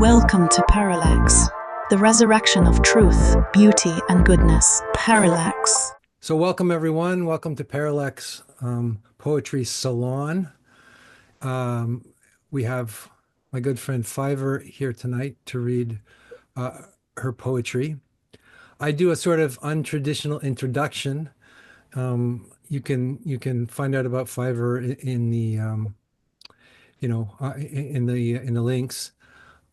Welcome to Parallax, the resurrection of truth, beauty, and goodness. Parallax. So welcome everyone. Welcome to Parallax Poetry Salon. We have my good friend Fiverr here tonight to read her poetry. I do a sort of untraditional introduction. You can find out about Fiverr in the in the links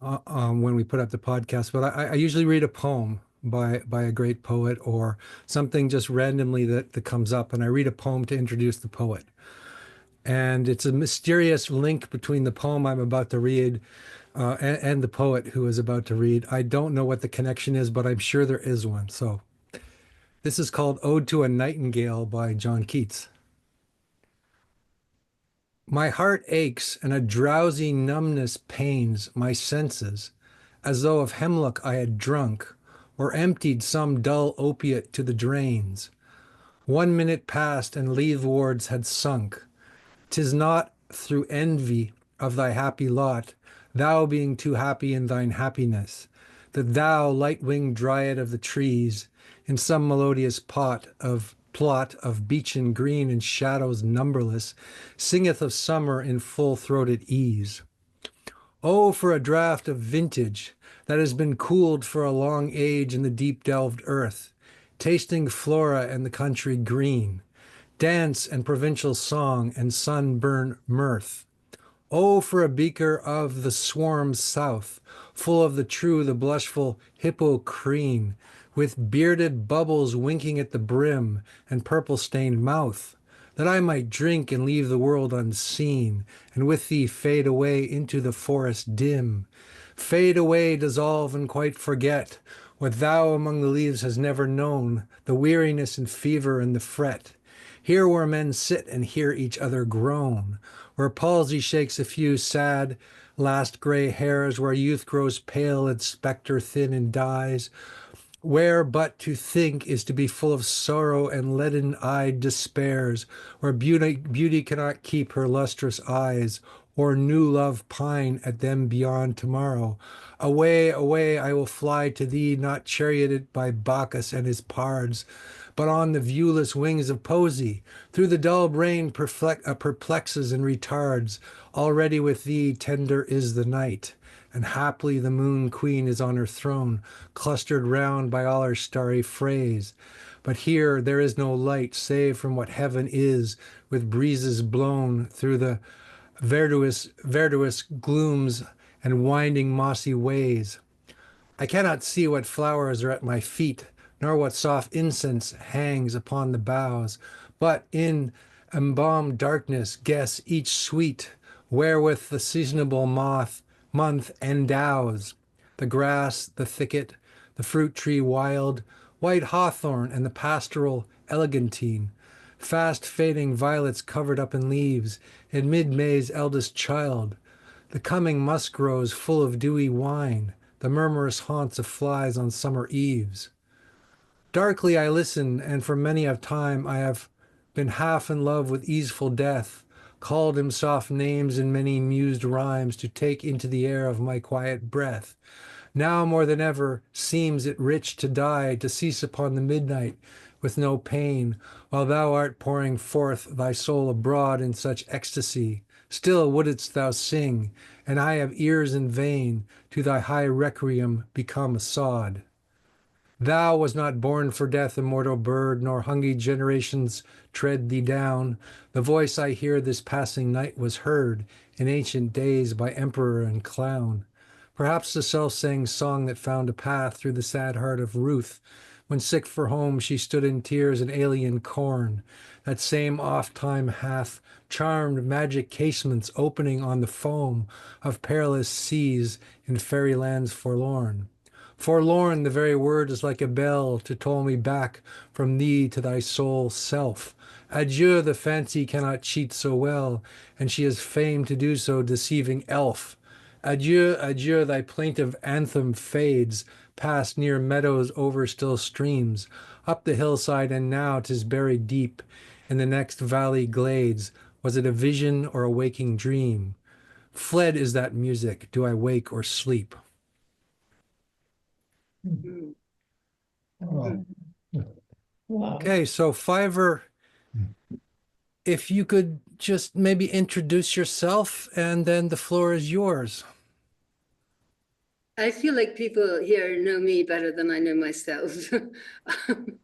when we put up the podcast. But I usually read a poem by a great poet or something just randomly that comes up, and I read a poem to introduce the poet. And it's a mysterious link between the poem I'm about to read and the poet who is about to read. I don't know what the connection is, but I'm sure there is one. So this is called Ode to a Nightingale by John Keats. My heart aches and a drowsy numbness pains my senses, as though of hemlock I had drunk, or emptied some dull opiate to the drains. 1 minute passed and leavewards had sunk. 'Tis not through envy of thy happy lot, thou being too happy in thine happiness, that thou, light-winged dryad of the trees, in some melodious plot of beechen green and shadows numberless, singeth of summer in full-throated ease. Oh, for a draught of vintage that has been cooled for a long age in the deep-delved earth, tasting flora and the country green, dance and provincial song and sunburn mirth. Oh, for a beaker of the swarm south, full of the true, the blushful hippocrene, with bearded bubbles winking at the brim and purple-stained mouth, that I might drink and leave the world unseen, and with thee fade away into the forest dim. Fade away, dissolve, and quite forget what thou among the leaves hast never known, the weariness and fever and the fret. Here where men sit and hear each other groan, where palsy shakes a few sad last gray hairs, where youth grows pale and spectre thin and dies, where but to think is to be full of sorrow and leaden-eyed despairs, where beauty cannot keep her lustrous eyes, or new love pine at them beyond tomorrow. Away, away, I will fly to thee, not charioted by Bacchus and his pards, but on the viewless wings of poesy, through the dull brain perplexes and retards. Already with thee tender is the night, and haply the moon queen is on her throne, clustered round by all her starry frays. But here there is no light, save from what heaven is, with breezes blown through the verdurous glooms and winding mossy ways. I cannot see what flowers are at my feet, nor what soft incense hangs upon the boughs, but in embalmed darkness guess each sweet wherewith the seasonable month endows. The grass, the thicket, the fruit tree wild, white hawthorn and the pastoral elegantine, fast fading violets covered up in leaves, in mid-May's eldest child, the coming musk rose full of dewy wine, the murmurous haunts of flies on summer eves. Darkly I listen, and for many a time I have been half in love with easeful death, called him soft names in many mused rhymes to take into the air of my quiet breath. Now more than ever seems it rich to die, to cease upon the midnight with no pain, while thou art pouring forth thy soul abroad in such ecstasy. Still wouldst thou sing, and I have ears in vain, to thy high requiem become a sod. Thou was not born for death, immortal bird, nor hungry generations tread thee down. The voice I hear this passing night was heard in ancient days by emperor and clown. Perhaps the self-sang song that found a path through the sad heart of Ruth, when sick for home she stood in tears and alien corn. That same oft-time hath charmed magic casements opening on the foam of perilous seas in fairylands forlorn. Forlorn, the very word is like a bell to toll me back from thee to thy sole self. Adieu, the fancy cannot cheat so well, and she is famed to do so, deceiving elf. Adieu, adieu, thy plaintive anthem fades, past near meadows over still streams, up the hillside, and now 'tis buried deep in the next valley glades. Was it a vision or a waking dream? Fled is that music, do I wake or sleep? Oh, wow. Okay, so Fiverr, if you could just maybe introduce yourself and then the floor is yours. I feel like people here know me better than I know myself.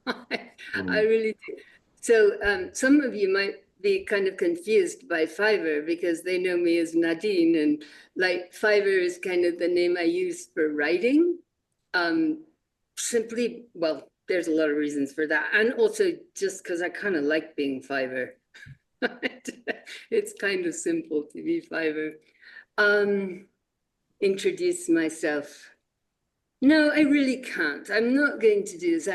I really do. So some of you might be kind of confused by Fiverr because they know me as Nadine, and like Fiverr is kind of the name I use for writing. Simply, well, there's a lot of reasons for that, and also just because I kind of like being Fiverr. It's kind of simple to be Fiverr. Introduce myself. No, I really can't. I'm not going to do this.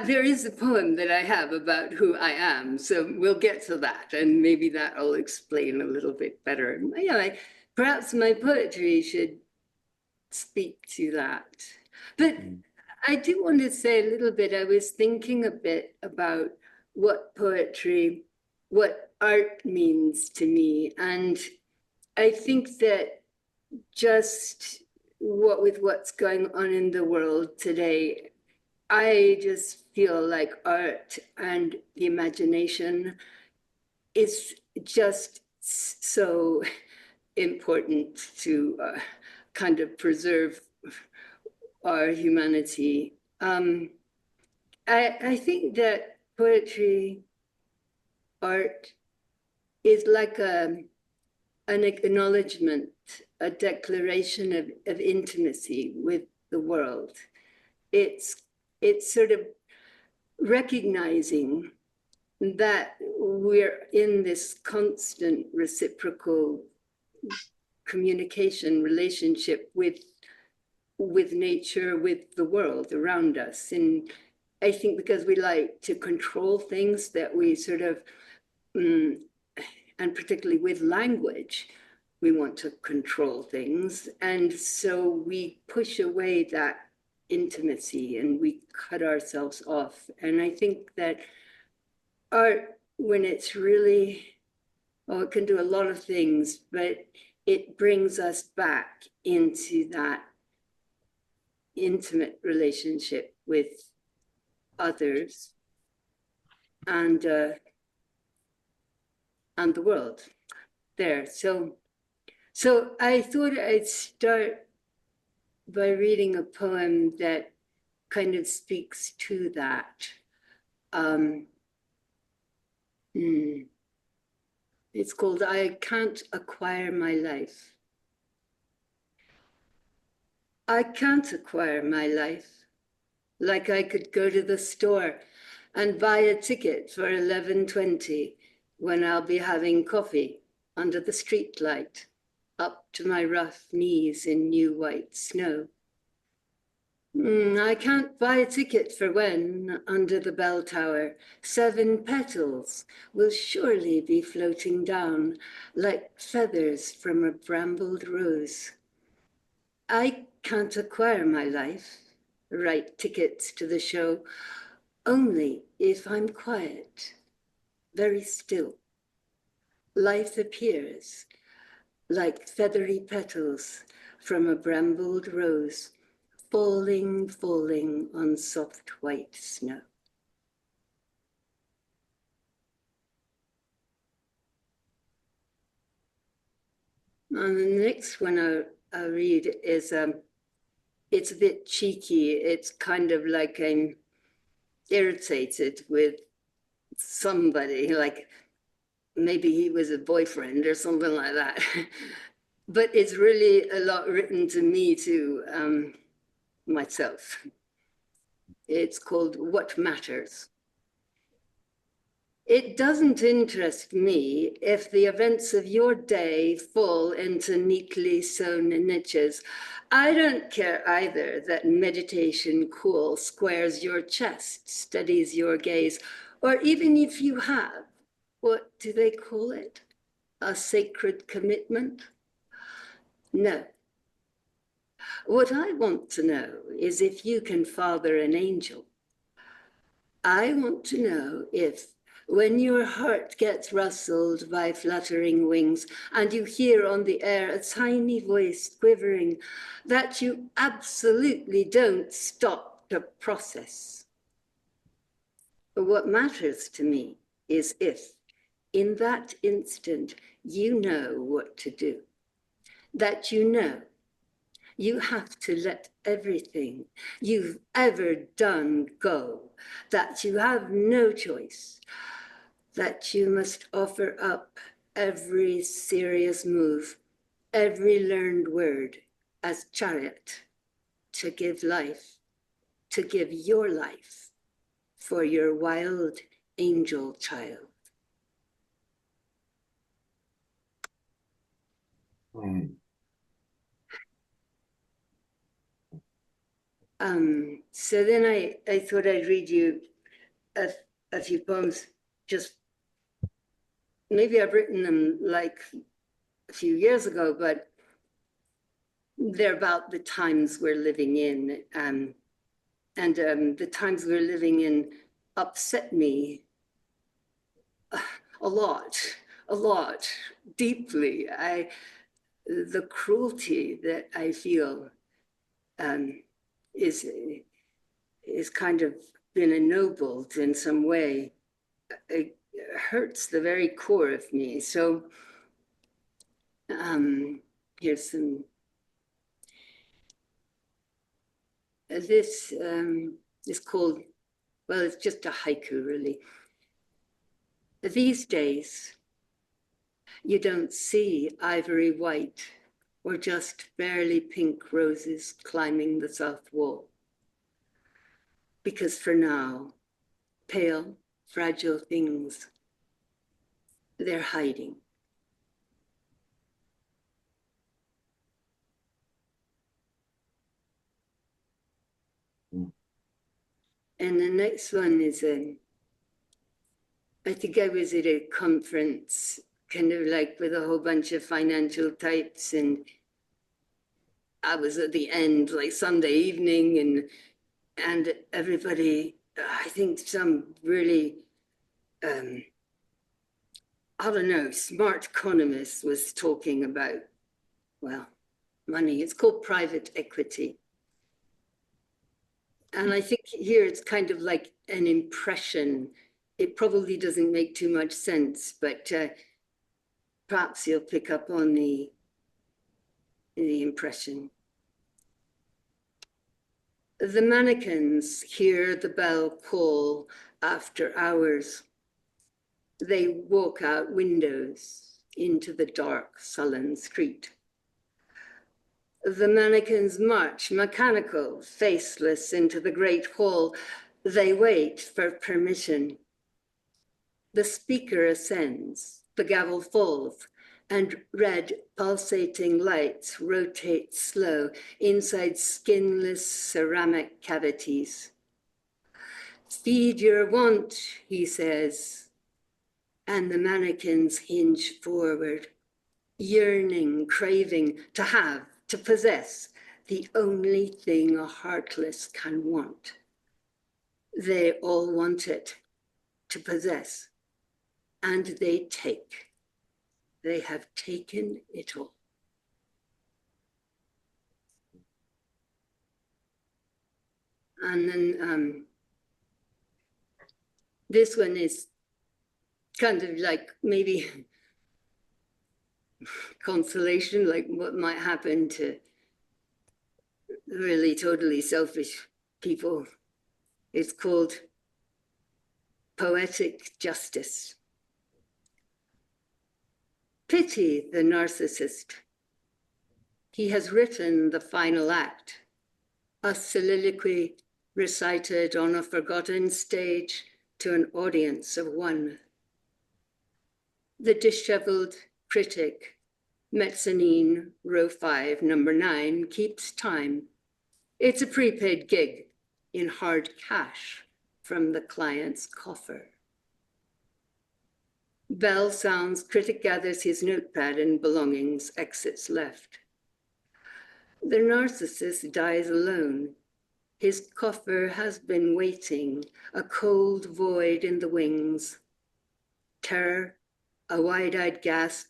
There is a poem that I have about who I am, so we'll get to that, and maybe that'll explain a little bit better. Yeah, perhaps my poetry should speak to that. But I do want to say a little bit. I was thinking a bit about what poetry, what art means to me, and I think that just with what's going on in the world today, I just feel like art and the imagination is just so important to kind of preserve our humanity. I think that poetry, art, is like an acknowledgement, a declaration of intimacy with the world. It's sort of recognizing that we're in this constant reciprocal communication relationship with nature, with the world around us. And I think because we like to control things, that we sort of, and particularly with language, we want to control things. And so we push away that intimacy and we cut ourselves off. And I think that art, when it's really, oh, it can do a lot of things, but it brings us back into that intimate relationship with others and the world there. So I thought I'd start by reading a poem that kind of speaks to that. It's called I Can't Acquire My Life. I can't acquire my life, like I could go to the store and buy a ticket for 11:20 when I'll be having coffee under the street light, up to my rough knees in new white snow. I can't buy a ticket for when, under the bell tower, 7 petals will surely be floating down like feathers from a brambled rose. I can't acquire my life, write tickets to the show, only if I'm quiet, very still. Life appears like feathery petals from a brambled rose, falling, falling on soft white snow. And the next one I'll read is, it's a bit cheeky. It's kind of like I'm irritated with somebody, like maybe he was a boyfriend or something like that. But it's really a lot written to me, to myself. It's called What Matters. It doesn't interest me if the events of your day fall into neatly sewn niches. I don't care either that meditation cool squares your chest, steadies your gaze, or even if you have, what do they call it? A sacred commitment? No. What I want to know is if you can father an angel. I want to know if, when your heart gets rustled by fluttering wings and you hear on the air a tiny voice quivering, that you absolutely don't stop a process. But what matters to me is if, in that instant, you know what to do, that you know you have to let everything you've ever done go, that you have no choice, that you must offer up every serious move, every learned word as chariot to give life, to give your life for your wild angel child. So then I thought I'd read you a few poems. Just maybe I've written them like a few years ago, but they're about the times we're living in. And the times we're living in upset me a lot, deeply. The cruelty that I feel is kind of been ennobled in some way. It hurts the very core of me. So here's some. This is called, well, it's just a haiku, really. These days, you don't see ivory white or just barely pink roses climbing the south wall. Because for now, pale, fragile things, they're hiding. And the next one is, I think I was at a conference, kind of like with a whole bunch of financial types, and I was at the end, like Sunday evening, and everybody, I think some really, I don't know, smart economist was talking about, well, money. It's called private equity. And I think here it's kind of like an impression. It probably doesn't make too much sense, but perhaps you'll pick up on the impression. The mannequins hear the bell call after hours. They walk out windows into the dark, sullen street. The mannequins march, mechanical, faceless, into the great hall. They wait for permission. The speaker ascends, the gavel falls, and red pulsating lights rotate slow inside skinless ceramic cavities. Feed your want, he says, and the mannequins hinge forward, yearning, craving to have, to possess the only thing a heartless can want. They all want it, to possess, and they take. They have taken it all. And then this one is kind of like maybe consolation, like what might happen to really totally selfish people. It's called Poetic Justice. Pity the narcissist. He has written the final act, a soliloquy recited on a forgotten stage to an audience of one. The disheveled critic, mezzanine, row 5, number 9, keeps time. It's a prepaid gig in hard cash from the client's coffer. Bell sounds, critic gathers his notepad and belongings, exits left. The narcissist dies alone. His coffer has been waiting, a cold void in the wings. Terror, a wide-eyed gasp,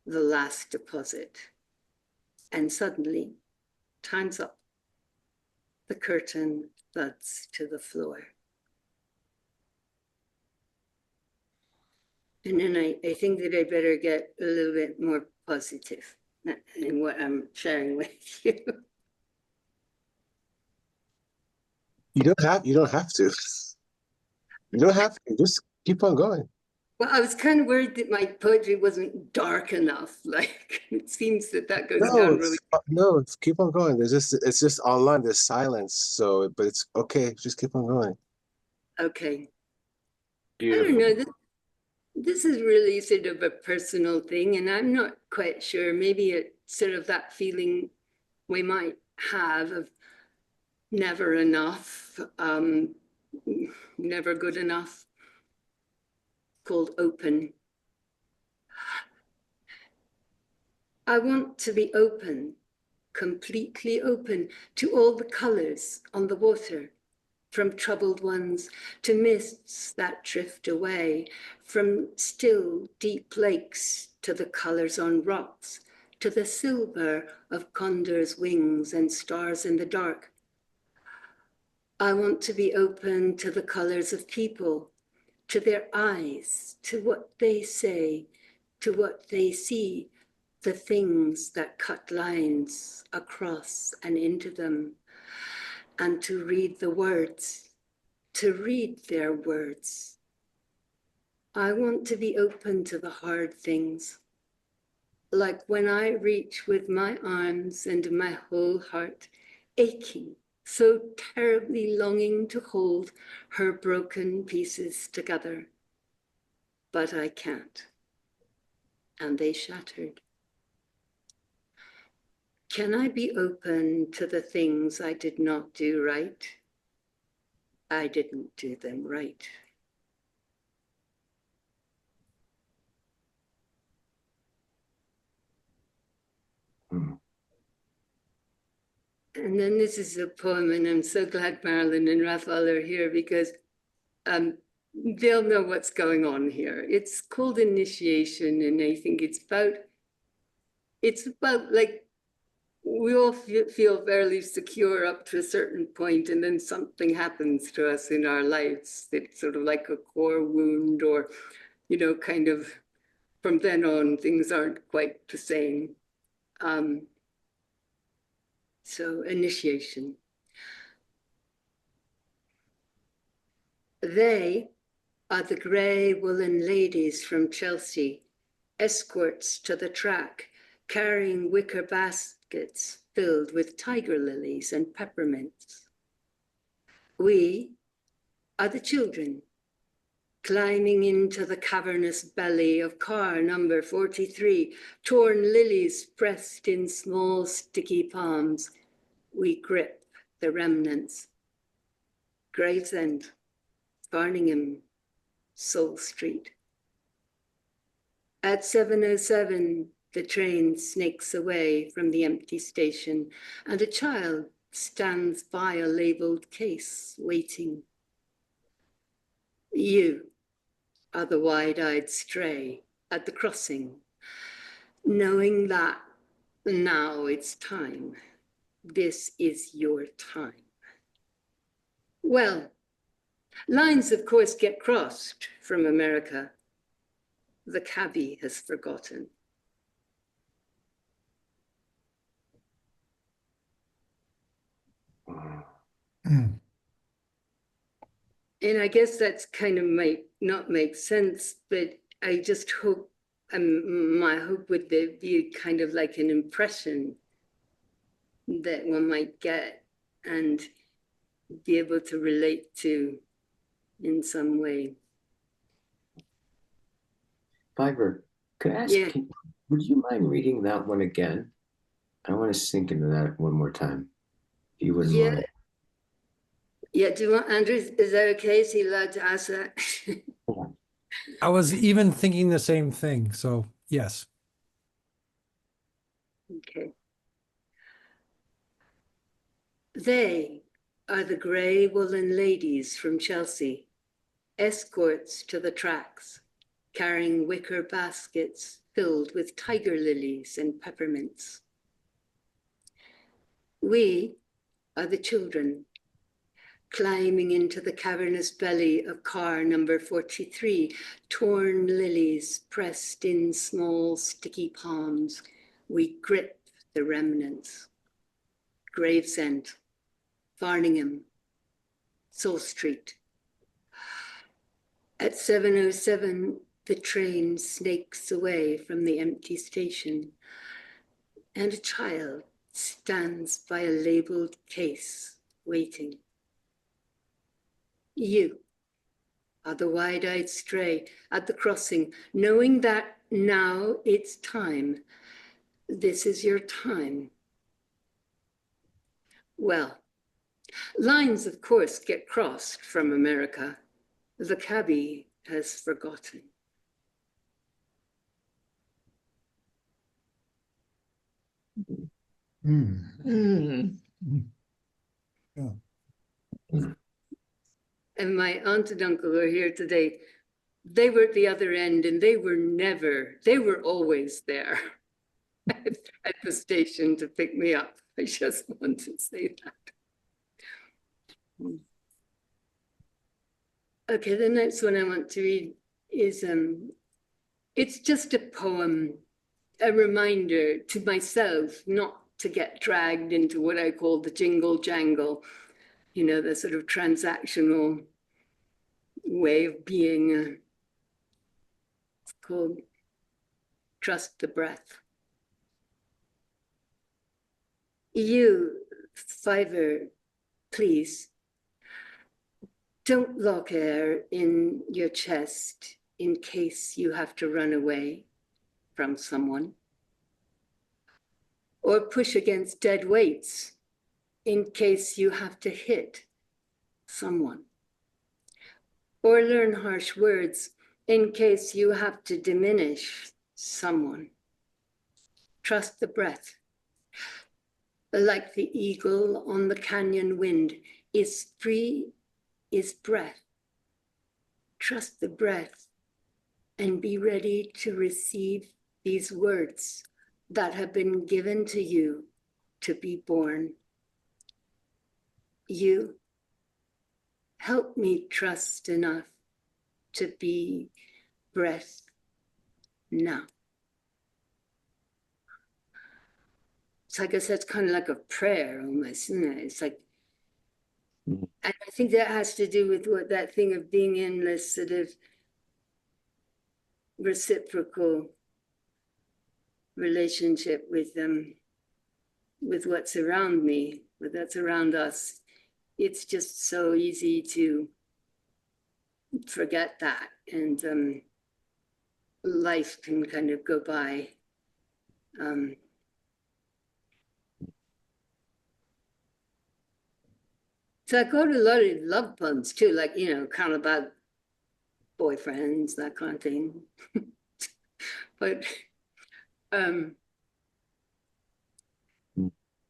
the last deposit. And suddenly, time's up. The curtain thuds to the floor. And then I think that I better get a little bit more positive in what I'm sharing with you. You don't have to. You don't have to. Just keep on going. Well, I was kind of worried that my poetry wasn't dark enough. Like, it seems that goes down really. No, keep on going. It's just online. There's silence. So, but it's okay. Just keep on going. Okay. Beautiful. I don't know. This is really sort of a personal thing, and I'm not quite sure. Maybe it's sort of that feeling we might have of never enough, never good enough, called open. I want to be open, completely open to all the colors on the water, from troubled ones to mists that drift away, from still deep lakes to the colors on rocks, to the silver of condors' wings and stars in the dark. I want to be open to the colors of people, to their eyes, to what they say, to what they see, the things that cut lines across and into them, and to read the words, to read their words. I want to be open to the hard things, like when I reach with my arms and my whole heart, aching, so terribly longing to hold her broken pieces together. But I can't, and they shattered. Can I be open to the things I did not do right? I didn't do them right. Mm. And then this is a poem, and I'm so glad Marilyn and Raphael are here because they'll know what's going on here. It's called Initiation, and I think it's about like, we all feel fairly secure up to a certain point, and then something happens to us in our lives that's sort of like a core wound, or, you know, kind of from then on, things aren't quite the same. So initiation. They are the grey woolen ladies from Chelsea, escorts to the track, carrying wicker baskets filled with tiger lilies and peppermints. We are the children, climbing into the cavernous belly of car number 43, torn lilies pressed in small sticky palms. We grip the remnants. Gravesend, Farningham, Soul Street. At 7:07, the train snakes away from the empty station, and a child stands by a labeled case, waiting. You are the wide-eyed stray at the crossing, knowing that now it's time. This is your time. Well, lines, of course, get crossed from America. The cabbie has forgotten. Mm. And I guess that's kind of might not make sense, but I just hope, my hope would be kind of like an impression that one might get and be able to relate to in some way. Piper, could I ask, Yeah. would you mind reading that one again? I want to sink into that one more time, if you wouldn't Yeah. mind. Yeah, do you want, Andrew, is that okay? Is he allowed to ask that? I was even thinking the same thing. So yes. Okay. They are the grey woolen ladies from Chelsea, escorts to the tracks, carrying wicker baskets filled with tiger lilies and peppermints. We are the children climbing into the cavernous belly of car number 43, torn lilies pressed in small sticky palms. We grip the remnants. Gravesend, Farningham, Saul Street. At 7:07, the train snakes away from the empty station, and a child stands by a labeled case, waiting. You are the wide-eyed stray at the crossing, knowing that now it's time. This is your time. Well, lines, of course, get crossed from America. The cabbie has forgotten. Mm. And my aunt and uncle are here today. They were at the other end, and they were always there at the station to pick me up. I just want to say that. Okay, the next one I want to read is, it's just a poem, a reminder to myself not to get dragged into what I call the jingle jangle, you know, the sort of transactional way of being. It's called Trust the Breath. You, Fiver, please, don't lock air in your chest in case you have to run away from someone, or push against dead weights in case you have to hit someone, or learn harsh words in case you have to diminish someone. Trust the breath. Like the eagle on the canyon wind, is free, is breath. Trust the breath and be ready to receive these words that have been given to you to be born. You help me trust enough to be breath now. So I guess that's kind of like a prayer almost, isn't it? It's like, and I think that has to do with what that thing of being in this sort of reciprocal relationship with what's around me, with what's around us. It's just so easy to forget that, and life can kind of go by. So I go to a lot of love poems too, like, you know, kind of about boyfriends, that kind of thing. But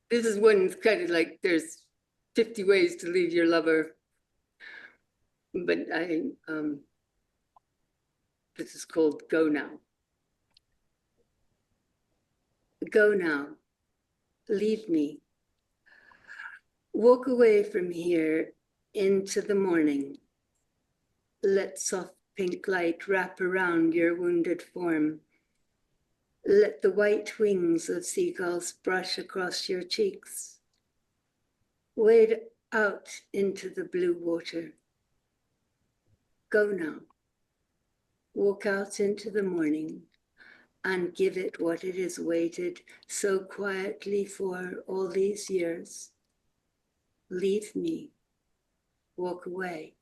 this is one kind of like, there's 50 ways to leave your lover. But this is called Go Now. Go now, leave me. Walk away from here into the morning. Let soft pink light wrap around your wounded form. Let the white wings of seagulls brush across your cheeks. Wade out into the blue water. Go now. Walk out into the morning and give it what it has waited so quietly for all these years. Leave me. Walk away.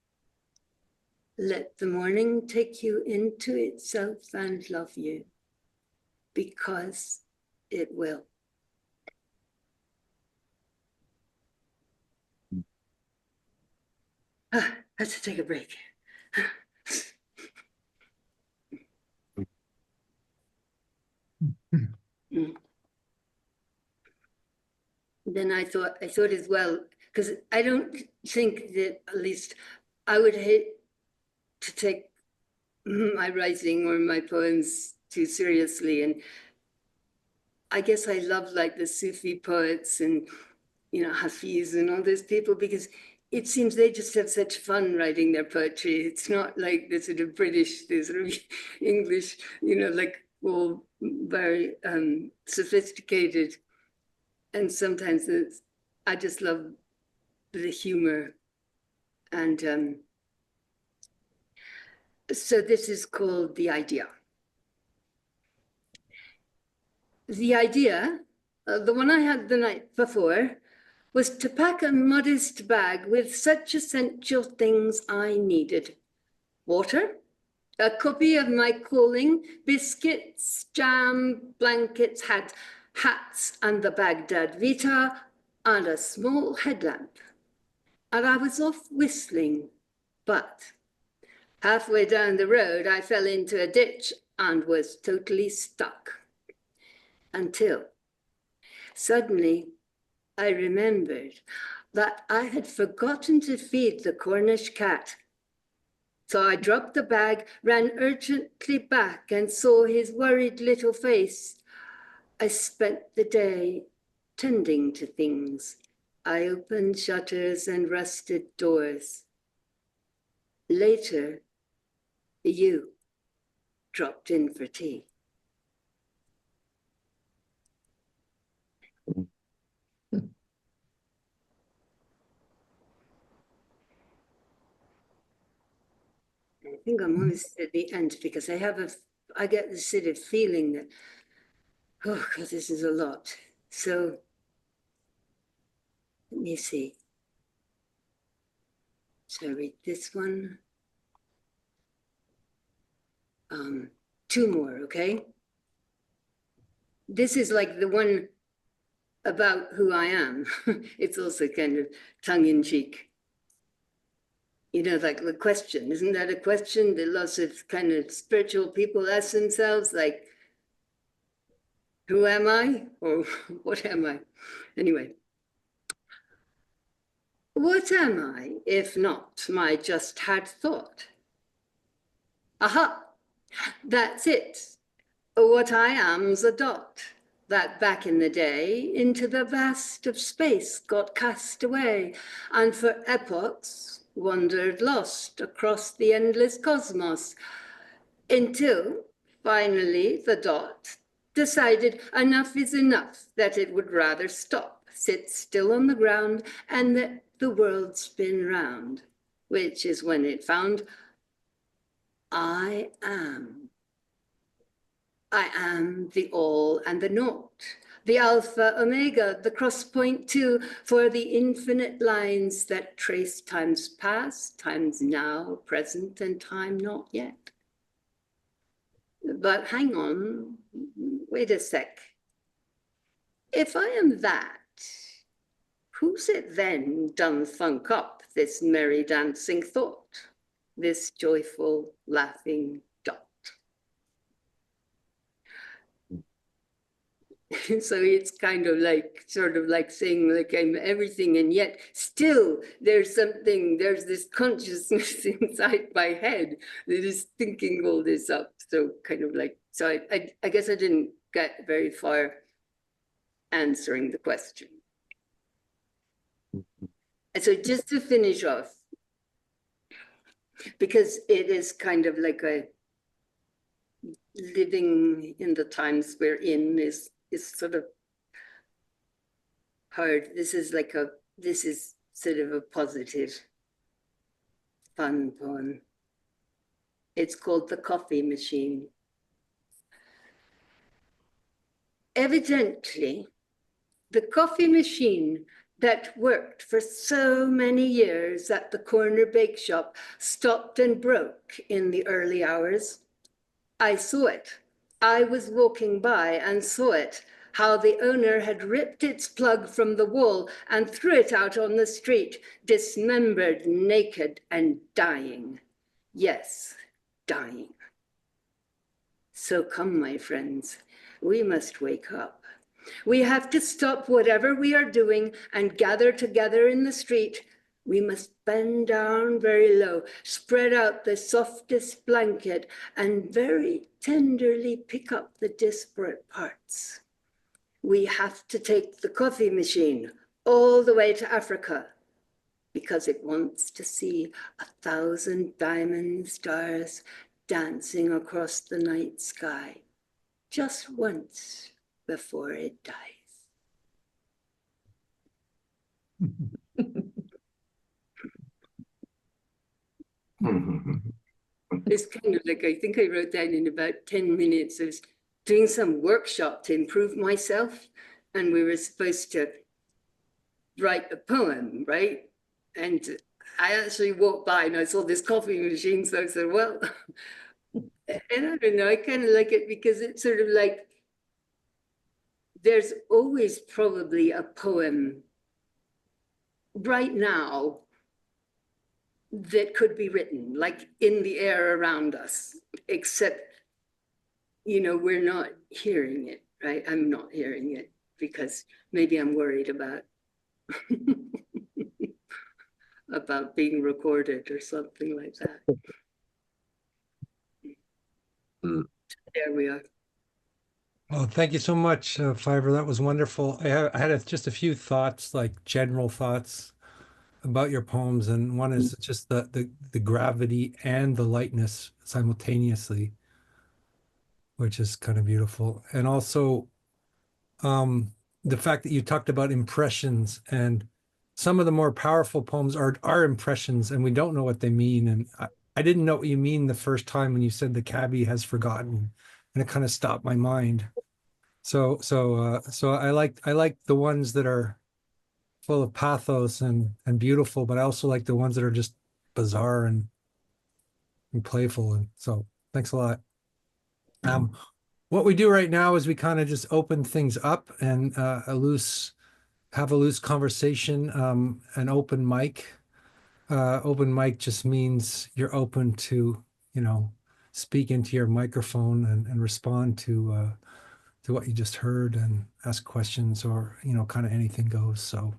Let the morning take you into itself and love you, because it will. Let's take a break. Then I thought as well, because I don't think that, at least I would hate to take my writing or my poems too seriously. And I guess I love like the Sufi poets and Hafiz and all those people, because it seems they just have such fun writing their poetry. It's not like the sort of British, the sort of English, like all very sophisticated. And sometimes I just love the humor. And so this is called The Idea. The idea, the one I had the night before, was to pack a modest bag with such essential things I needed. Water, a copy of my calling, biscuits, jam, blankets, hats, and the Baghdad Vita, and a small headlamp. And I was off whistling, but halfway down the road, I fell into a ditch and was totally stuck. Until suddenly I remembered that I had forgotten to feed the Cornish cat. So I dropped the bag, ran urgently back, and saw his worried little face. I spent the day tending to things. I opened shutters and rusted doors. Later, you dropped in for tea. I think I'm almost at the end because I get this sort of feeling that, oh God, this is a lot. So let me see. So I read this one. 2 more, okay? This is like the one about who I am. It's also kind of tongue-in-cheek. Like the question, isn't that a question that lots of kind of spiritual people ask themselves? Like, who am I? Or what am I? Anyway. What am I, if not my just had thought? Aha, that's it. What I am's a dot that back in the day into the vast of space got cast away and for epochs wandered lost across the endless cosmos until finally the dot decided enough is enough, that it would rather stop, sit still on the ground, and that the world spin round, which is when it found I am. I am the all and the naught, the alpha, omega, the cross point too, for the infinite lines that trace times past, times now, present, and time not yet. But hang on, wait a sec. If I am that, who's it then done thunk up this merry dancing thought, this joyful laughing dot? So it's kind of like, sort of like saying like I'm everything, and yet still there's this consciousness inside my head that is thinking all this up. So kind of like, so I guess I didn't get very far answering the question. And so just to finish off, because it is kind of like a living in the times we're in is sort of hard. This is sort of a positive, fun poem. It's called The Coffee Machine. Evidently, the coffee machine that worked for so many years at the corner bake shop stopped and broke in the early hours. I saw it. I was walking by and saw it, how the owner had ripped its plug from the wall and threw it out on the street, dismembered, naked, and dying. Yes, dying. So come, my friends, we must wake up. We have to stop whatever we are doing and gather together in the street. We must bend down very low, spread out the softest blanket, and very tenderly pick up the disparate parts. We have to take the coffee machine all the way to Africa, because it wants to see 1,000 diamond stars dancing across the night sky just once before it dies. It's kind of like, I think I wrote down in about 10 minutes, I was doing some workshop to improve myself, and we were supposed to write a poem, right? And I actually walked by and I saw this coffee machine, so I said, well, and I don't know, I kind of like it because it's sort of like, there's always probably a poem right now that could be written, like in the air around us, except, you know, we're not hearing it, right? I'm not hearing it because maybe I'm worried about about being recorded or something like that. There we are. Well, thank you so much, Fiverr. That was wonderful. I had just a few thoughts, like general thoughts about your poems, and one is just the gravity and the lightness simultaneously, which is kind of beautiful. And also the fact that you talked about impressions, and some of the more powerful poems are impressions, and we don't know what they mean. And I didn't know what you mean the first time when you said the cabbie has forgotten, and it kind of stopped my mind. So I like the ones that are full of pathos and beautiful, but I also like the ones that are just bizarre and playful. And so thanks a lot. What we do right now is we kind of just open things up and have a loose conversation, an open mic. Open mic just means you're open to, you know, speak into your microphone and respond to what you just heard and ask questions, or, you know, kind of anything goes. So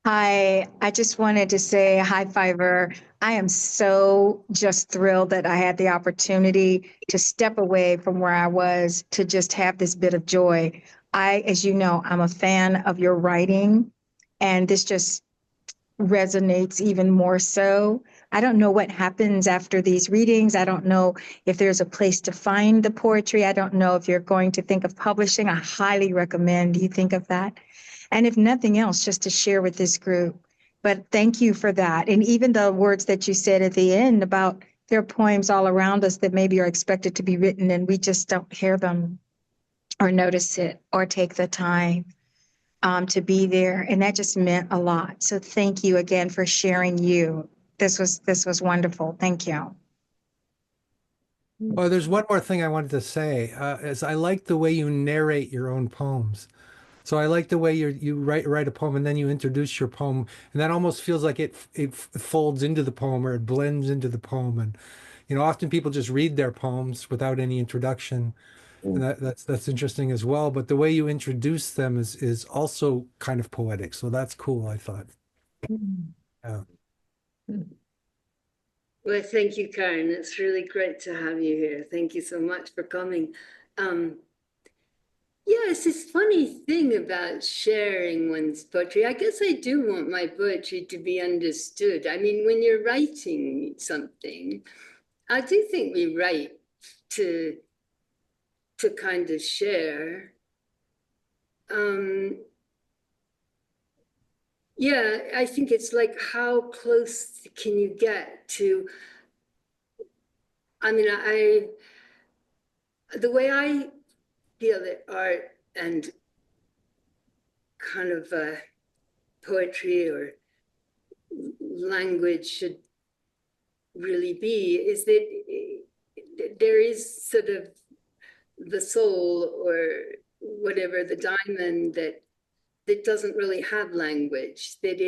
Hi, I just wanted to say hi, Fiverr. I am so just thrilled that I had the opportunity to step away from where I was to just have this bit of joy. As you know, I'm a fan of your writing, and this just resonates even more so. I don't know what happens after these readings. I don't know if there's a place to find the poetry. I don't know if you're going to think of publishing. I highly recommend you think of that. And if nothing else, just to share with this group. But thank you for that. And even the words that you said at the end about there are poems all around us that maybe are expected to be written and we just don't hear them or notice it or take the time to be there. And that just meant a lot. So thank you again for sharing you. This was wonderful. Thank you. well, there's one more thing I wanted to say, is I like the way you narrate your own poems. So I like the way you write a poem and then you introduce your poem, and that almost feels like it folds into the poem, or it blends into the poem. And, you know, often people just read their poems without any introduction, and that's interesting as well. But the way you introduce them is also kind of poetic. So that's cool, I thought. Yeah. Well, thank you, Karen. It's really great to have you here. Thank you so much for coming. Yeah, it's this funny thing about sharing one's poetry. I guess I do want my poetry to be understood. I mean, when you're writing something, I do think we write to kind of share. Yeah, I think it's like, how close can you get to, I mean, the way I feel that art and kind of poetry or language should really be is that there is sort of the soul, or whatever, the diamond that doesn't really have language, that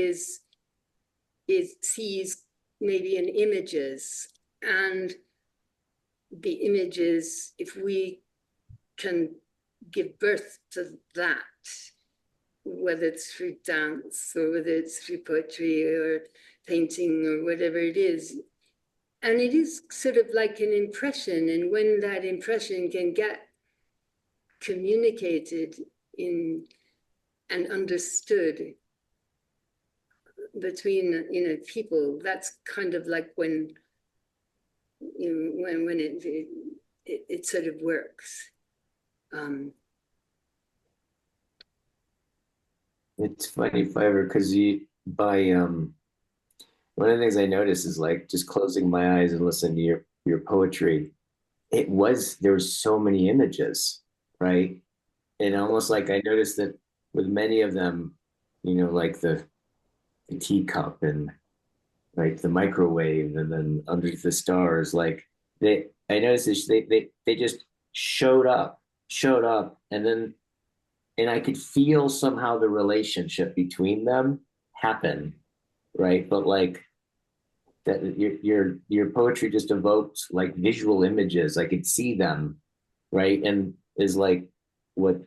sees maybe in images, and the images, if we can give birth to that, whether it's through dance or whether it's through poetry or painting or whatever it is. And it is sort of like an impression. And when that impression can get communicated in and understood between, you know, people, that's kind of like when, you know, when it sort of works. It's funny, Fiverr, because one of the things I noticed is like just closing my eyes and listening to your poetry. There was so many images, right? And almost like I noticed that with many of them, you know, like the teacup and like the microwave and then underneath the stars, like I noticed they just showed up, and I could feel somehow the relationship between them happen, right? But like that your poetry just evoked like visual images. I could see them, right? And is like what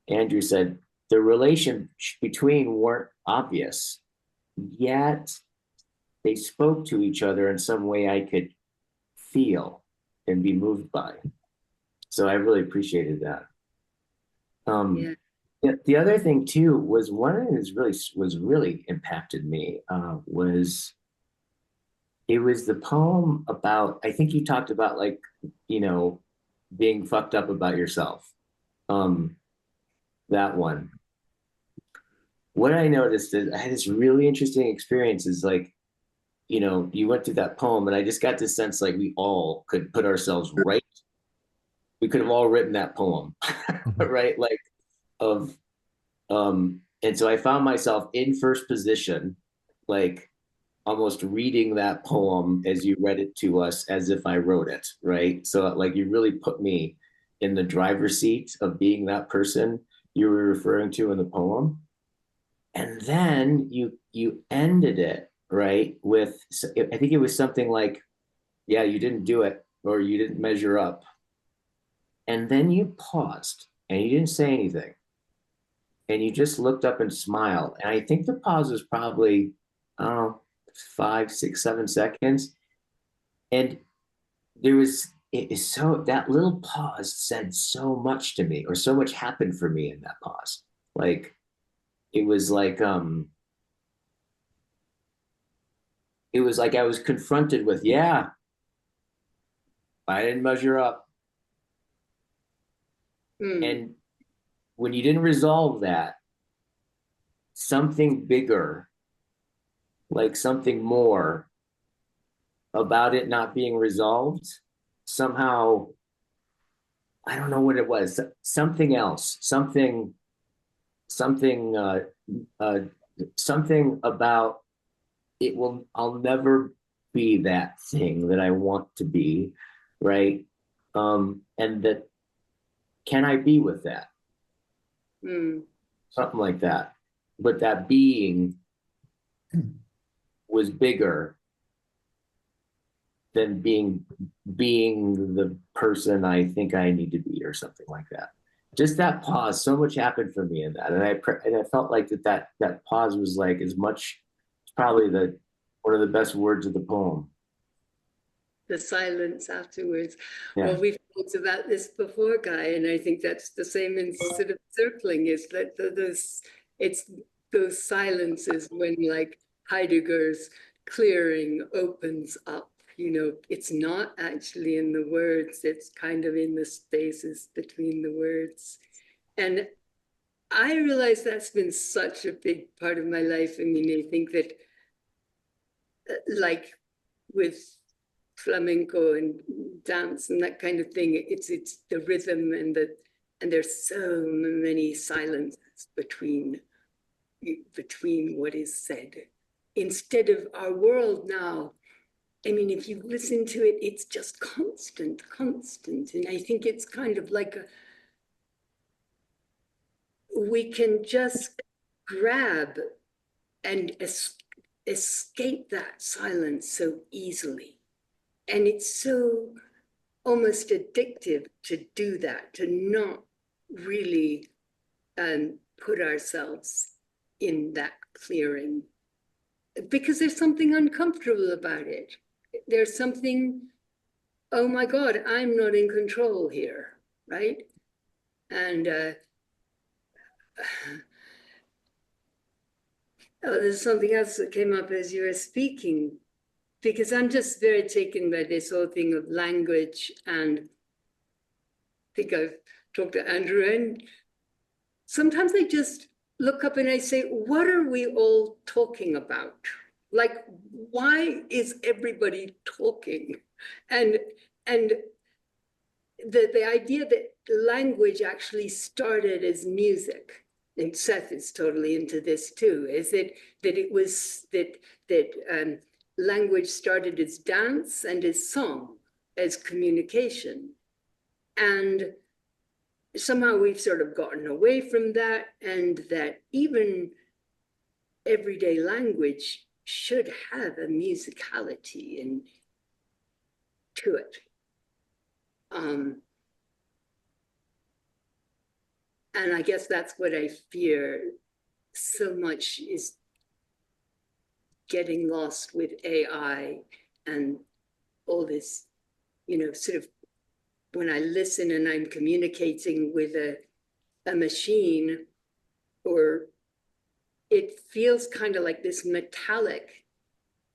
Andrew said, the relation between weren't obvious, yet they spoke to each other in some way I could feel and be moved by. So I really appreciated that. The other thing too was one of the things really impacted me was it was the poem about, I think you talked about like, you know, being fucked up about yourself. That one. What I noticed is I had this really interesting experience is like, you know, you went through that poem and I just got this sense like we all could put ourselves right. We could have all written that poem, right? Like and so I found myself in first position, like almost reading that poem as you read it to us as if I wrote it, right? So like you really put me in the driver's seat of being that person you were referring to in the poem. And then you ended it, right, with, I think it was something like, yeah, you didn't do it or you didn't measure up. And then you paused and you didn't say anything. And you just looked up and smiled. And I think the pause was probably, I don't know, 5, 6, 7 seconds. And there was, that little pause said so much to me, or so much happened for me in that pause. Like, it was like I was confronted with, yeah, I didn't measure up. And when you didn't resolve that, something bigger, like something more about it not being resolved, somehow, I don't know what it was, something else, something about it I'll never be that thing that I want to be, right? And that, can I be with that? Something like that. But that being was bigger than being the person I think I need to be, or something like that. Just that pause, so much happened for me in that, and I felt like that pause was like as much, probably one of the best words of the poem. The silence afterwards. Yeah. Well, we've talked about this before, Guy, and I think that's the same in sort of circling, is that it's those silences when like Heidegger's clearing opens up, you know, it's not actually in the words, it's kind of in the spaces between the words. And I realize that's been such a big part of my life. I mean, I think that like with flamenco and dance and that kind of thing, it's the rhythm and there's so many silences between what is said. Instead of our world now, I mean, if you listen to it, it's just constant. And I think it's kind of like we can just grab and escape that silence so easily. And it's so almost addictive to do that, to not really put ourselves in that clearing, because there's something uncomfortable about it. There's something, oh my God, I'm not in control here, right? And oh, there's something else that came up as you were speaking, because I'm just very taken by this whole thing of language. And I think I've talked to Andrew, and sometimes I just look up and I say, what are we all talking about? Like, why is everybody talking? And the idea that language actually started as music, and Seth is totally into this too, is that it was that language started as dance and as song, as communication. And somehow we've sort of gotten away from that, and that even everyday language should have a musicality and to it. And I guess that's what I fear so much, is getting lost with AI and all this, sort of, when I listen and I'm communicating with a machine, or it feels kind of like this metallic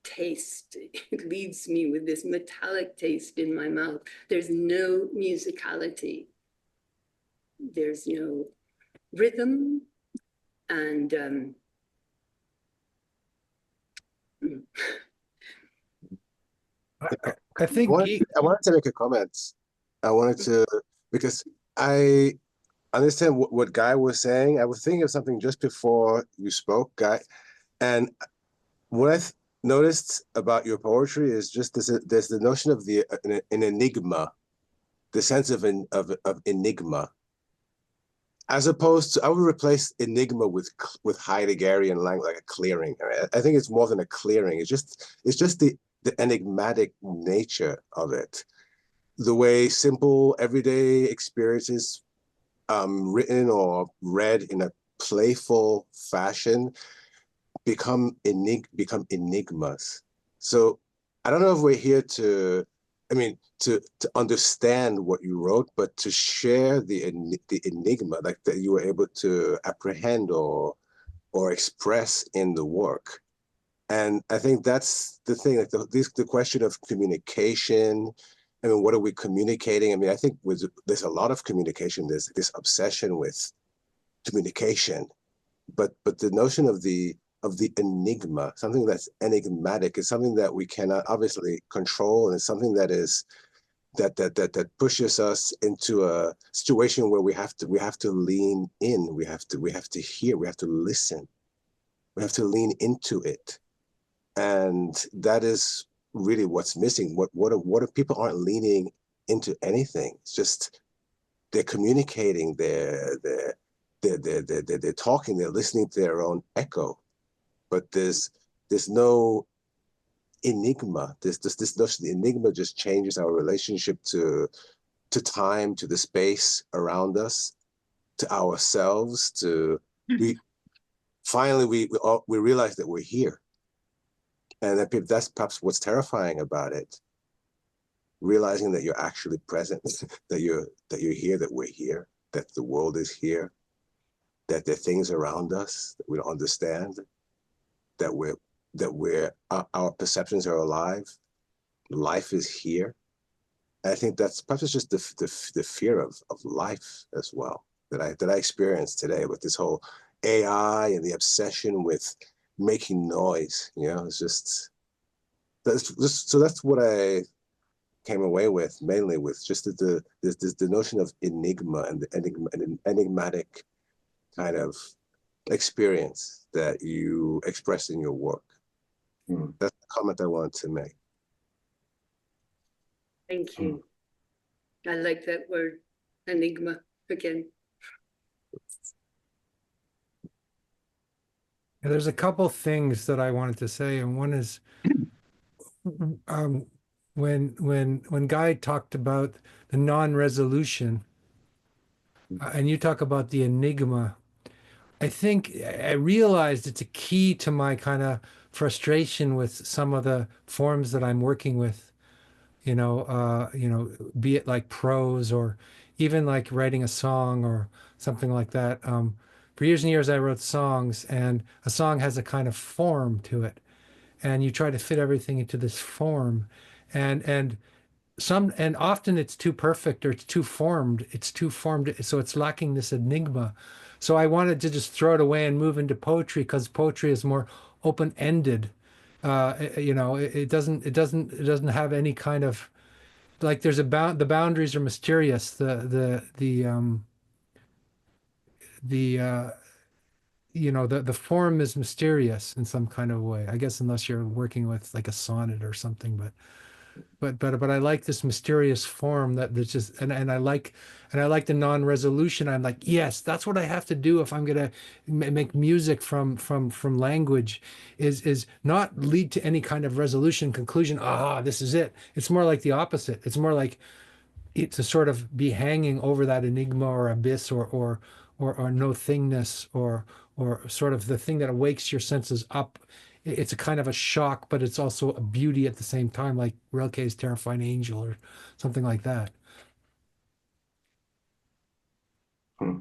taste. It leaves me with this metallic taste in my mouth. There's no musicality. There's no rhythm. And I think I wanted to make a comment. Because I understand what Guy was saying. I was thinking of something just before you spoke, Guy. And what I've noticed about your poetry is just there's the notion of an enigma, the sense of enigma, as opposed to, I would replace enigma with Heideggerian language, like a clearing. I think it's more than a clearing. It's just the enigmatic nature of it, the way simple everyday experiences, written or read in a playful fashion, become enigmas. So I don't know if we're here to understand what you wrote, but to share the enigma, like that you were able to apprehend or express in the work. And I think that's the thing, like the question of communication. I mean, what are we communicating? I mean, I think there's a lot of communication. There's this obsession with communication, but the notion of the enigma, something that's enigmatic, is something that we cannot obviously control, and it's something that is that pushes us into a situation where we have to lean in, we have to hear, we have to listen, we have to lean into it, and that is really what's missing. What if people aren't leaning into anything? It's just they're communicating, they're talking, they're listening to their own echo, but there's no enigma. This notion, the enigma just changes our relationship to time, to the space around us, to ourselves. We realize that we're here, and that's perhaps what's terrifying about it. Realizing that you're actually present, that you're here, that we're here, that the world is here, that there are things around us that we don't understand, that our perceptions are alive, life is here. And I think that's perhaps just the fear of life as well that I experienced today with this whole AI and the obsession with making noise. It's just that's what I came away with, mainly with just the notion of enigma and an enigmatic kind of experience that you express in your work. That's the comment I wanted to make. Thank you. I like that word, enigma, again. There's a couple things that I wanted to say, and one is when Guy talked about the non-resolution, and you talk about the enigma, I think I realized it's a key to my kind of frustration with some of the forms that I'm working with, be it like prose or even like writing a song or something like that. For years and years, I wrote songs, and a song has a kind of form to it, and you try to fit everything into this form, and and often it's too perfect or it's too formed. It's too formed, so it's lacking this enigma. So I wanted to just throw it away and move into poetry because poetry is more open-ended. It doesn't have any kind of like there's a the boundaries are mysterious. The the form is mysterious in some kind of way. I guess unless you're working with like a sonnet or something, but I like this mysterious form that's just and I like the non-resolution. I'm like, yes, that's what I have to do if I'm gonna make music from language, is not lead to any kind of resolution, conclusion. This is it. It's more like the opposite. It's more like it to sort of be hanging over that enigma or abyss or no thingness or sort of the thing that awakes your senses up. It's a kind of a shock, but it's also a beauty at the same time, like Rilke's Terrifying Angel or something like that. Hmm.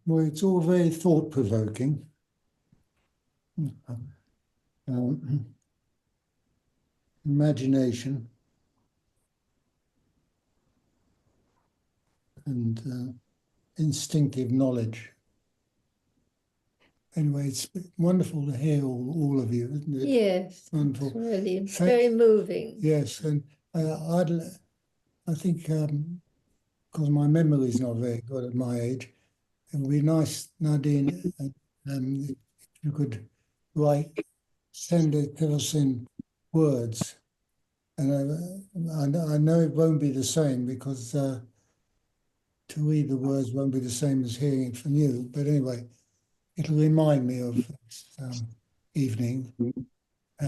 Well, it's all very thought-provoking. Imagination and instinctive knowledge. Anyway, it's wonderful to hear all of you, isn't it? Yes, Wonderful. it's really very moving. Yes, and I think because my memory is not very good at my age, it would be nice, Nadine, if you could send it to us in words. And I know it won't be the same because to read the words won't be the same as hearing it from you. But anyway, it'll remind me of this evening.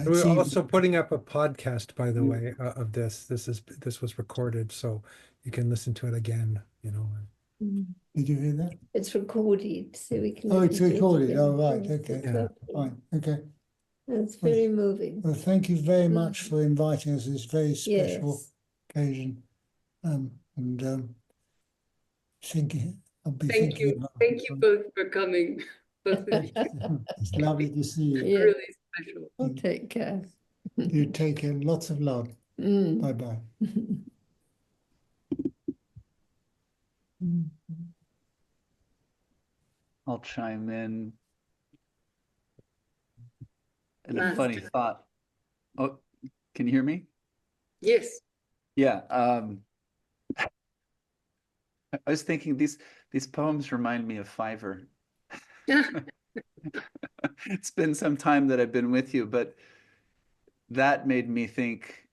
We're also putting up a podcast, by the way, of this. This was recorded, so you can listen to it again. Did you hear that? It's recorded, so we can. Oh, it's recorded. Oh, right. Yes, Okay. exactly. Fine. Okay. That's very moving. Well, thank you very much for inviting us to this very special Yes. occasion. Thinking, I'll be Thank thinking you. about Thank you both for coming. Both of you. It's lovely to see you. Yeah. Really special. I'll take care. You take care. Lots of love. Bye-bye. I'll chime in. And Master. a funny thought. Oh, can you hear me? Yes. Yeah. I was thinking these poems remind me of Fiverr. It's been some time that I've been with you, but that made me think,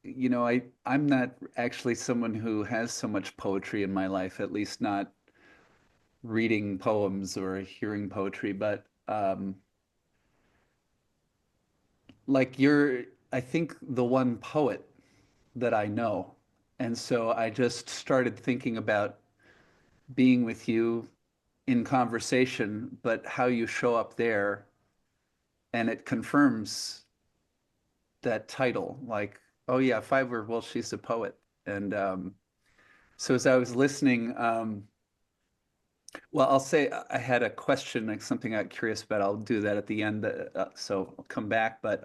I'm not actually someone who has so much poetry in my life, at least not reading poems or hearing poetry, but like you're, I think, the one poet that I know. And so I just started thinking about being with you in conversation, but how you show up there, and it confirms that title, like, oh yeah, Fiverr, well, she's a poet. And so as I was listening, well, I'll say I had a question, like something I got curious about. I'll do that at the end, so I'll come back. But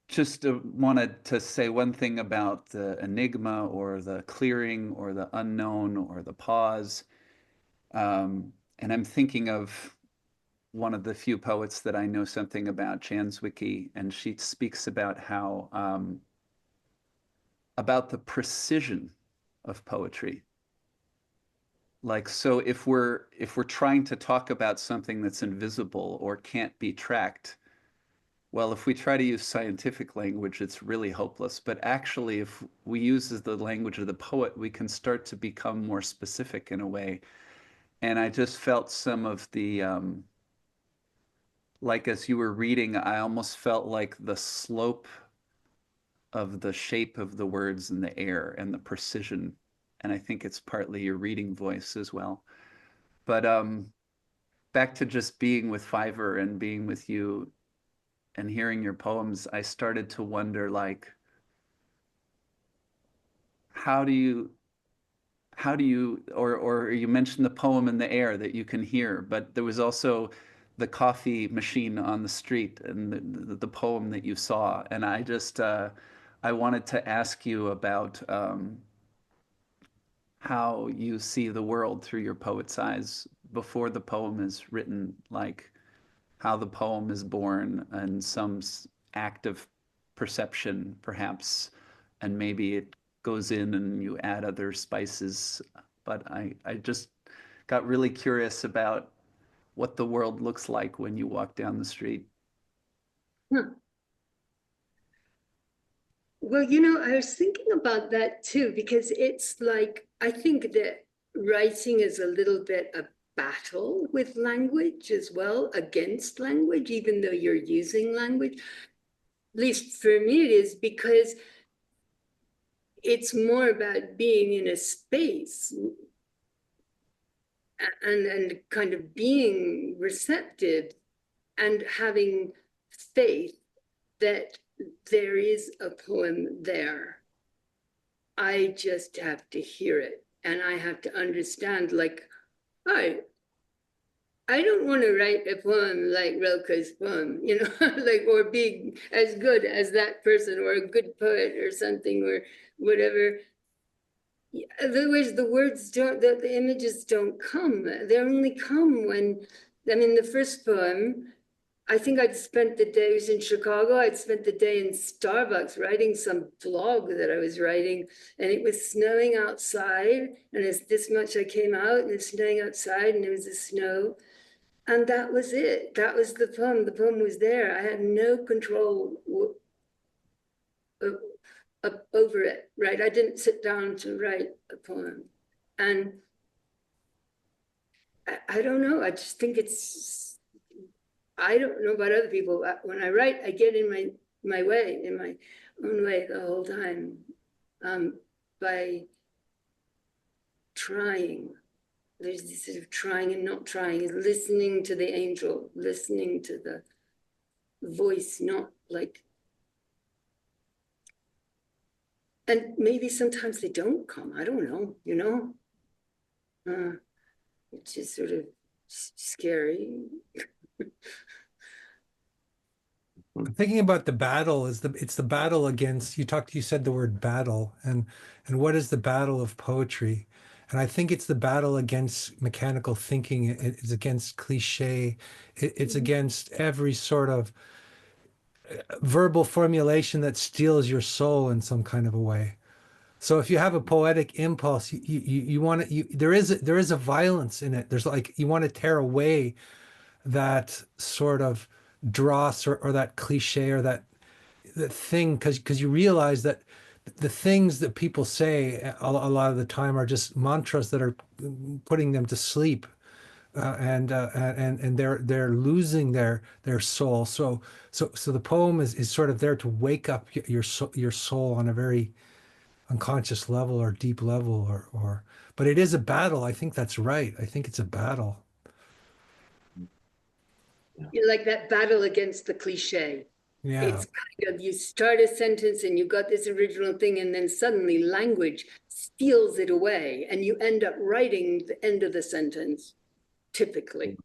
just wanted to say one thing about the enigma or the clearing or the unknown or the pause. And I'm thinking of one of the few poets that I know something about, Janswicki, and she speaks about how, about the precision of poetry. Like, so if we're trying to talk about something that's invisible or can't be tracked, well, if we try to use scientific language, it's really hopeless. But actually, if we use the language of the poet, we can start to become more specific in a way. And I just felt some of the, like as you were reading, I almost felt like the slope of the shape of the words in the air and the precision. And I think it's partly your reading voice as well. But back to just being with Fiverr and being with you and hearing your poems, I started to wonder, like, how do you, or you mentioned the poem in the air that you can hear, but there was also the coffee machine on the street and the poem that you saw. And I just, I wanted to ask you about how you see the world through your poet's eyes before the poem is written, like how the poem is born and some act of perception, perhaps, and maybe it goes in and you add other spices. But I just got really curious about what the world looks like when you walk down the street. Huh. Well, you know, I was thinking about that too, because it's like, I think that writing is a little bit a battle with language as well, against language, even though you're using language. At least for me it is, because it's more about being in a space and kind of being receptive and having faith that there is a poem there. I just have to hear it, and I have to understand, like, I don't want to write a poem like Rilke's poem, you know, like, or be as good as that person, or a good poet or something, or whatever. Otherwise, the words don't, the images don't come. They only come when, I mean, the first poem, I think I'd spent the day, I was in Chicago, I'd spent the day in Starbucks writing some blog that I was writing, and it was snowing outside, and it's this much I came out, and it's snowing outside, and there was the snow, and that was it. That was the poem. The poem was there. I had no control over it, right? I didn't sit down to write a poem. And I don't know, I just think it's, I don't know about other people. When I write, I get in my way, in my own way the whole time, by trying. There's this sort of trying and not trying, is listening to the angel, listening to the voice, not like, and maybe sometimes they don't come, I don't know, you know? Which is sort of scary. I'm thinking about the battle it's the battle against, you said the word battle, and what is the battle of poetry? And I think it's the battle against mechanical thinking. It's against cliche. It's against every sort of verbal formulation that steals your soul in some kind of a way. So if you have a poetic impulse, you want to, there is a violence in it. There's like, you want to tear away that sort of dross or that cliche or that thing, because you realize that the things that people say a lot of the time are just mantras that are putting them to sleep, and they're losing their soul. So the poem is sort of there to wake up your soul on a very unconscious level or deep level, or but it is a battle. I think that's right. I think it's a battle. You like that battle against the cliche. Yeah. It's kind of, you start a sentence and you got this original thing, and then suddenly language steals it away, and you end up writing the end of the sentence, typically.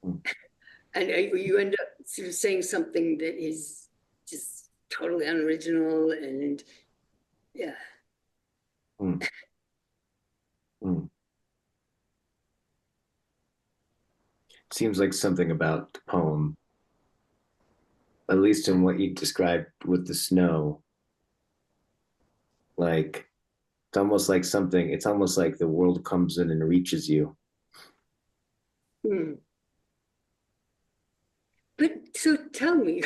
And you end up sort of saying something that is just totally unoriginal, and yeah. Seems like something about the poem, at least in what you described with the snow, like it's almost like something, it's almost like the world comes in and reaches you. But so tell me,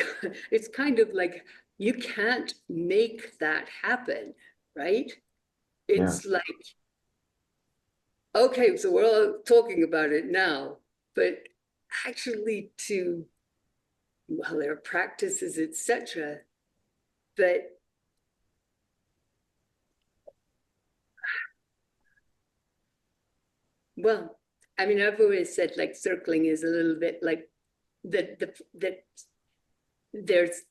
it's kind of like you can't make that happen, right? It's like, okay, so we're all talking about it now, but actually well, there are practices, etc. But Well, I mean, I've always said like circling is a little bit like that there's,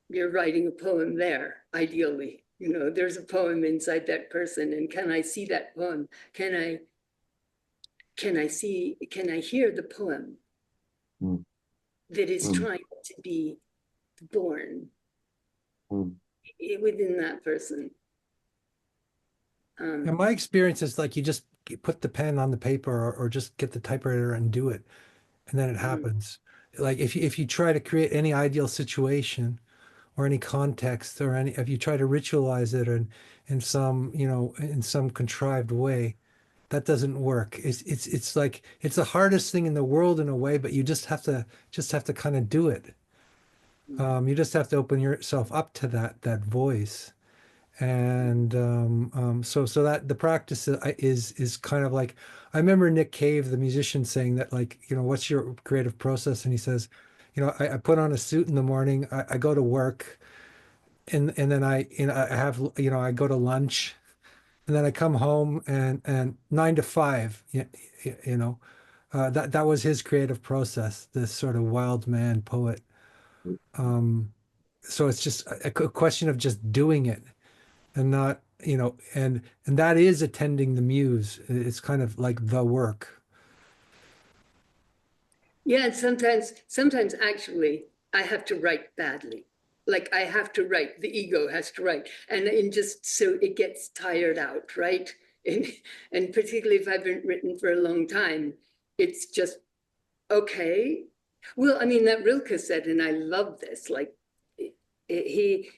you're writing a poem there, ideally. You know, there's a poem inside that person, and can I see that poem? Can I hear the poem that is trying to be born within that person? And my experience is like you just put the pen on the paper or just get the typewriter and do it, and then it happens. Like if you try to create any ideal situation or any context or any, if you try to ritualize it in some, you know, in some contrived way, that doesn't work. It's like it's the hardest thing in the world in a way, but you just have to kind of do it. You just have to open yourself up to that voice. And so that the practice is kind of like, I remember Nick Cave, the musician, saying that, like, you know, what's your creative process? And he says, you know, I put on a suit in the morning, I go to work, and then I have, you know, I go to lunch, and then I come home, and 9 to 5, you know, that was his creative process, this sort of wild man poet. So it's just a question of just doing it, and not, you know, and that is attending the muse. It's kind of like the work. Yeah, and sometimes actually I have to write badly. Like I have to write, the ego has to write, and just so it gets tired out, right? And particularly if I've been written for a long time, it's just okay. Well, I mean, that Rilke said, and I love this, like he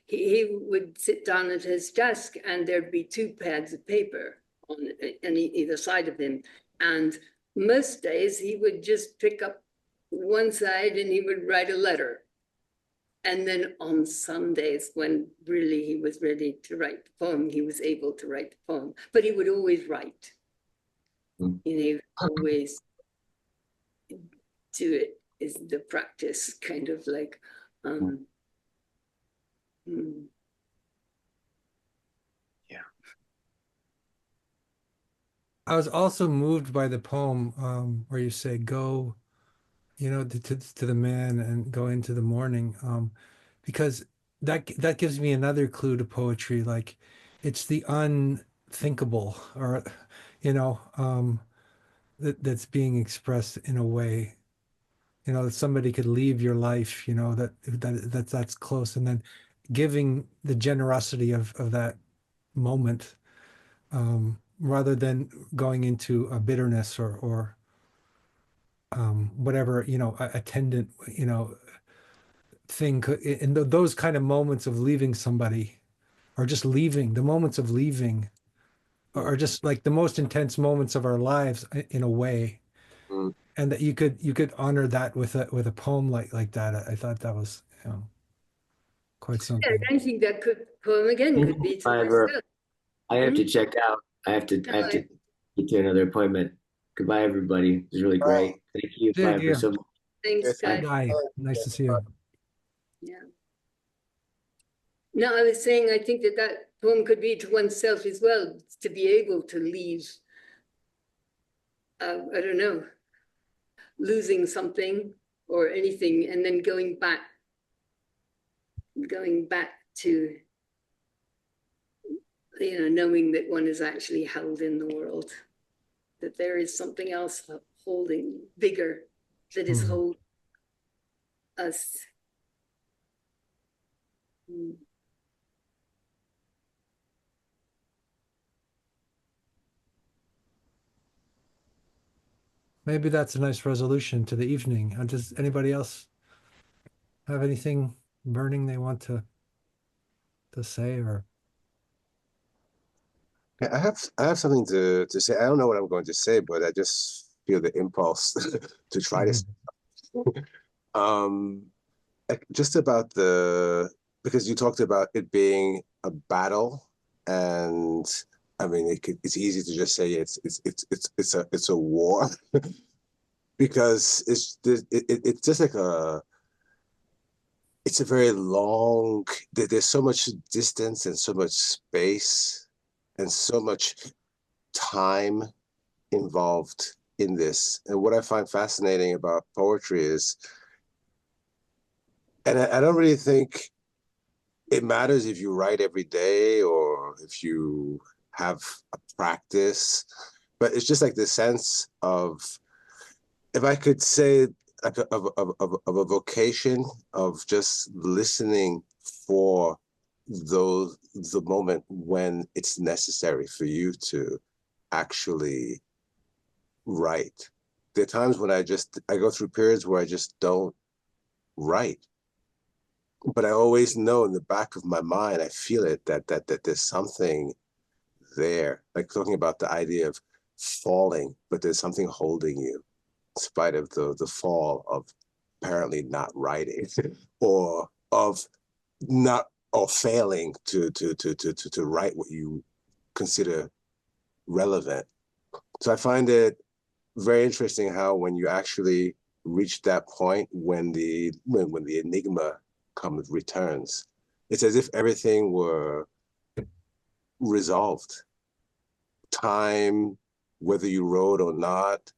would sit down at his desk and there'd be 2 pads of paper on either side of him. And most days he would just pick up one side and he would write a letter. And then on some days when really he was ready to write the poem, he was able to write the poem, but he would always write. You know, he would always do it, is the practice, kind of like, Yeah. I was also moved by the poem where you say, go, you know, to the man and go into the morning, because that gives me another clue to poetry. Like it's the unthinkable, or, you know, that's being expressed in a way, you know, that somebody could leave your life, you know, that's close, and then giving the generosity of that moment, rather than going into a bitterness or whatever, you know, attendant, you know, thing in those kind of moments of leaving somebody, or just leaving, the moments of leaving are just like the most intense moments of our lives in a way. And that you could honor that with a poem like that. I thought that was, you know, quite something. I think that poem again could be to myself. I have to check out. I have to get to another appointment. Goodbye, everybody. It was really great. Thank you, Fiverr, so much. Thanks, Hi, guys. Guy. Nice to see you. Yeah. No, I was saying I think that poem could be to oneself as well, to be able to leave, I don't know, losing something or anything, and then going back to, you know, knowing that one is actually held in the world, that there is something else holding, bigger, that is holding us. Maybe that's a nice resolution to the evening. Does anybody else have anything burning they want to say? Or I have something to say. I don't know what I'm going to say, but I just feel the impulse to try this. Just about because you talked about it being a battle, and I mean it's easy to just say it's a war because it's just like it's a very long, there's so much distance and so much space and so much time involved in this. And what I find fascinating about poetry is, and I don't really think it matters if you write every day or if you have a practice, but it's just like the sense of, if I could say, like of a vocation of just listening for the moment when it's necessary for you to actually write. There are times when I go through periods where I just don't write, but I always know in the back of my mind, I feel it, that there's something there, like talking about the idea of falling, but there's something holding you in spite of the fall of apparently not writing or of not, or failing to write what you consider relevant. So I find it very interesting how when you actually reach that point, when the enigma returns, it's as if everything were resolved. Time, whether you wrote or not,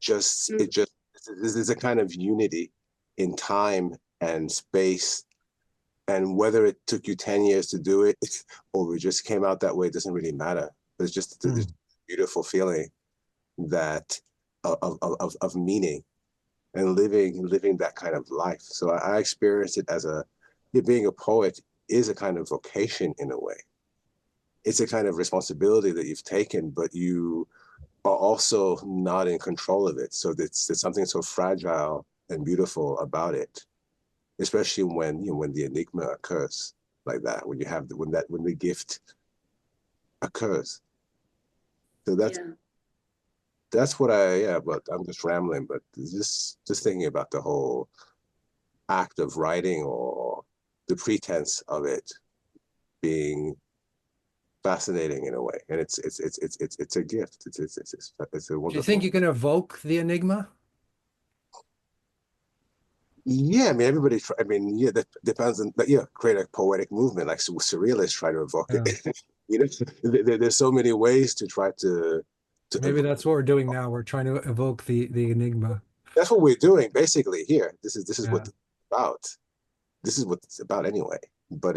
there's a kind of unity in time and space, and whether it took you 10 years to do it or it just came out that way, it doesn't really matter. It's just this beautiful feeling that of meaning and living that kind of life. So I experience it as being a poet is a kind of vocation in a way. It's a kind of responsibility that you've taken, but you are also not in control of it. So there's something so fragile and beautiful about it, especially when the enigma occurs like that, when the gift occurs. So that's what but I'm just rambling, but just thinking about the whole act of writing or the pretense of it being fascinating in a way, and it's a gift. It's a wonderful. Do you think you can evoke the enigma? Yeah, I mean, that depends on, but create a poetic movement like surrealists try to evoke it. There's so many ways to try to Maybe that's what we're doing now. We're trying to evoke the enigma. That's what we're doing basically here. This is what it's about. This is what it's about anyway. But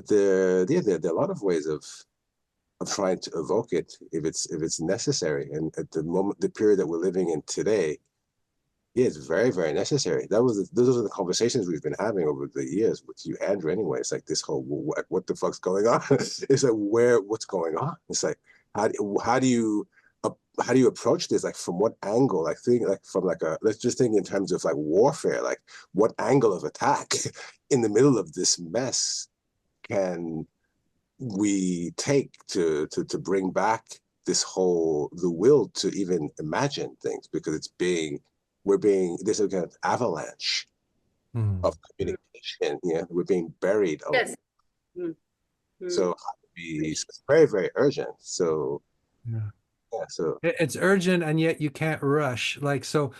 there are a lot of ways of trying to evoke it if it's necessary. And at the period that we're living in today, it's very, very necessary. Those are the conversations we've been having over the years with you, Andrew. Anyway, it's like this whole what the fuck's going on? It's like what's going on? It's like how do you approach this? Like from what angle? Like let's just think in terms of like warfare. Like what angle of attack in the middle of this mess can we take to bring back the will to even imagine things, because there's a kind of avalanche of communication. We're being buried. Yes. So it's very, very urgent. So so it's urgent, and yet you can't rush. Like, so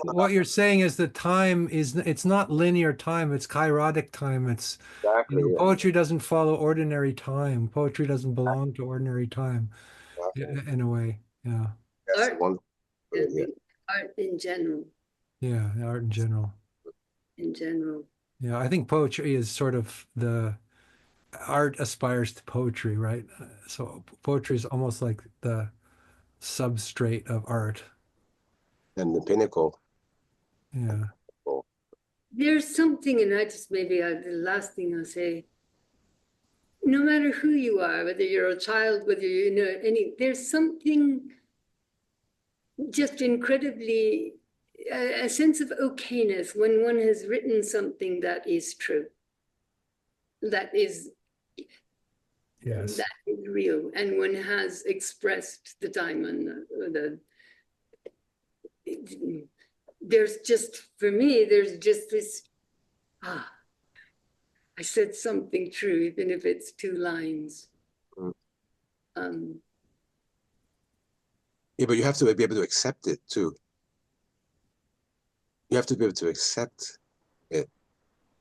what you're saying is that time it's not linear time, it's kairotic time. It's exactly, poetry doesn't follow ordinary time. Poetry doesn't belong to ordinary time in a way. Yeah. Art in general. Yeah, art in general. In general. Yeah, I think poetry is sort of art aspires to poetry, right? So poetry is almost like the substrate of art. And the pinnacle. Yeah. There's something, and the last thing I'll say, no matter who you are, whether you're a child, whether there's something just incredibly, a sense of okayness when one has written something that is true, that is real, and one has expressed the time and there's just this, I said something true, even if it's 2 lines. But you have to be able to accept it too. You have to be able to accept it.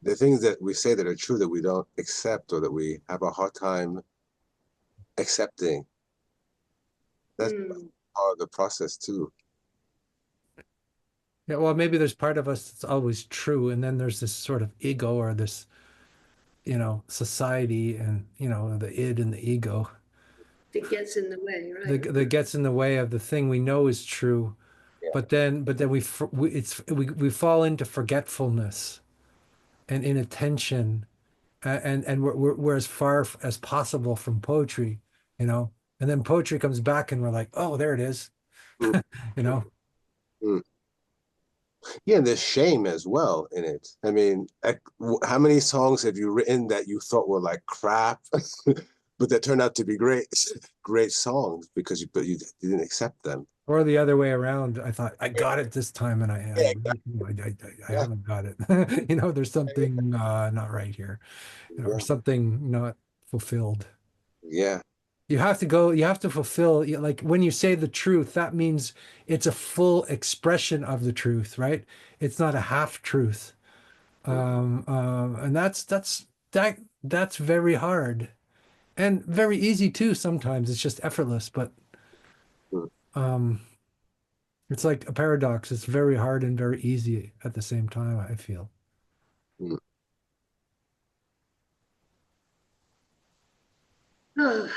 The things that we say that are true that we don't accept, or that we have a hard time accepting, part of the process too. Yeah, well, maybe there's part of us that's always true, and then there's this sort of ego or this, society and, the id and the ego It gets in the way, right? that gets in the way of the thing we know is true. Yeah. But then we fall into forgetfulness and inattention, and we're as far as possible from poetry, and then poetry comes back and we're like, oh, there it is, Mm, you know. mm. Yeah, and there's shame as well in it. I mean, how many songs have you written that you thought were like crap, but that turned out to be great songs because you didn't accept them. Or the other way around. I thought I got it this time, and Yeah, I yeah, haven't got it. There's something not right here, or yeah, something not fulfilled. yeah. You have to fulfill, like when you say the truth, that means it's a full expression of the truth, right? It's not a half truth. And that's very hard and very easy too. Sometimes it's just effortless, but Mm, um, it's like a paradox. It's very hard and very easy at the same time, I feel. mm. Oh,